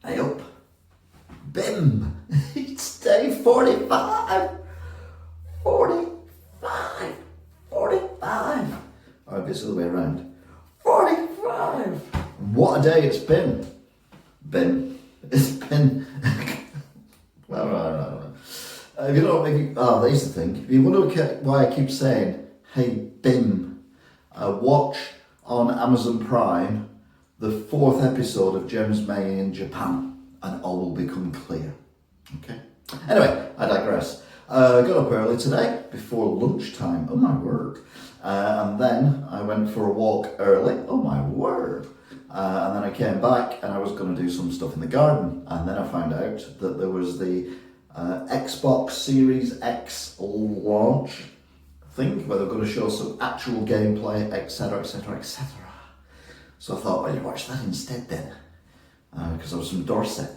Hey up. Bim! It's day 45! 45! 45! Or if it's the other way around. 45! What a day it's been. It's been... well, no. If you don't know, there's the thing. If you wonder why I keep saying, hey, Bim, watch on Amazon Prime the 4th episode of James May in Japan, and all will become clear. Okay? Anyway, I digress. Got up early today, before lunchtime, oh my word. And then I went for a walk early, oh my word. And then I came back and I was going to do some stuff in the garden. And then I found out that there was the Xbox Series X launch thing, where they're going to show some actual gameplay, etc. So I thought, well, you watch that instead then, because I was from Dorset.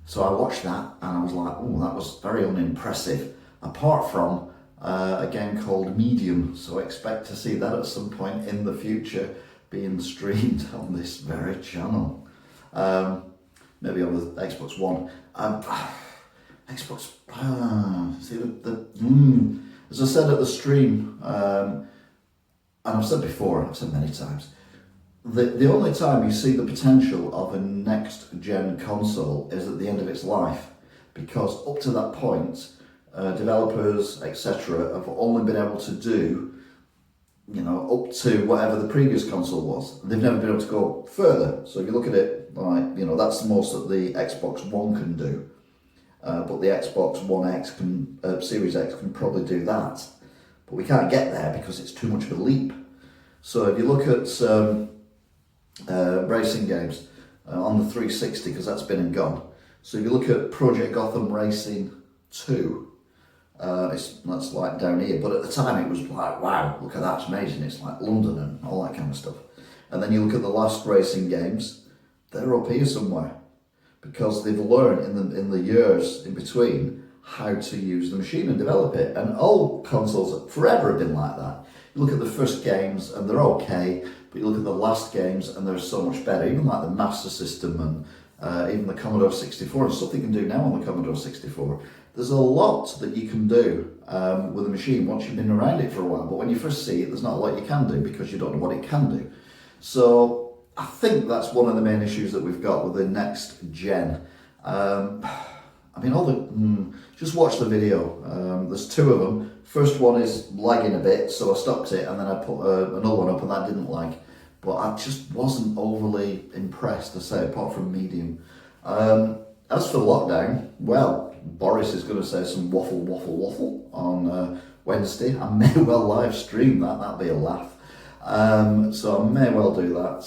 So I watched that and I was like, oh, that was very unimpressive, apart from a game called Medium. So I expect to see that at some point in the future being streamed on this very channel. Maybe on the Xbox One. Xbox, as I said at the stream, and I've said before, I've said many times, the only time you see the potential of a next-gen console is at the end of its life, because up to that point, developers, etc., have only been able to do, up to whatever the previous console was. They've never been able to go further. So if you look at it, like, that's the most that the Xbox One can do. But the Xbox One X Series X can probably do that. But we can't get there because it's too much of a leap. So if you look at racing games on the 360, because that's been and gone. So if you look at Project Gotham Racing 2, that's like down here, but at the time it was like, wow, look at that, it's amazing, it's like London and all that kind of stuff. And then you look at the last racing games, they're up here somewhere, because they've learned in the years in between how to use the machine and develop it. And all consoles forever have been like that. You look at the first games and they're okay, but you look at the last games and they're so much better. Even like the Master System and even the Commodore 64 and stuff you can do now on the Commodore 64. There's a lot that you can do with a machine once you've been around it for a while. But when you first see it, there's not a lot you can do because you don't know what it can do. So I think that's one of the main issues that we've got with the next gen. Just watch the video. There's two of them. First one is lagging a bit, so I stopped it, and then I put another one up, and that didn't lag. But I just wasn't overly impressed, to say, apart from Medium. As for lockdown, well, Boris is going to say some waffle on Wednesday. I may well live stream that. That'll be a laugh. So I may well do that.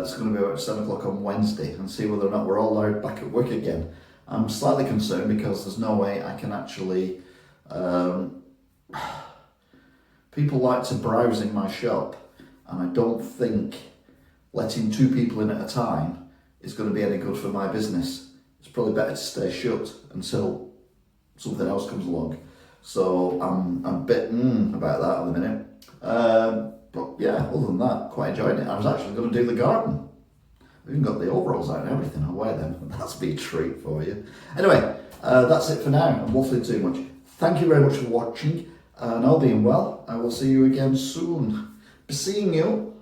It's going to be about 7 o'clock on Wednesday, and see whether or not we're all allowed back at work again. I'm slightly concerned because there's no way I can actually... people like to browse in my shop, and I don't think letting 2 people in at a time is going to be any good for my business. It's probably better to stay shut until something else comes along. So I'm a bit about that at the minute. But yeah, other than that, quite enjoying it. I was actually going to do the garden. We've even got the overalls out and everything. I'll wear them. That's be a treat for you. Anyway, that's it for now. I'm waffling too much. Thank you very much for watching. And all being well, I will see you again soon. Be seeing you.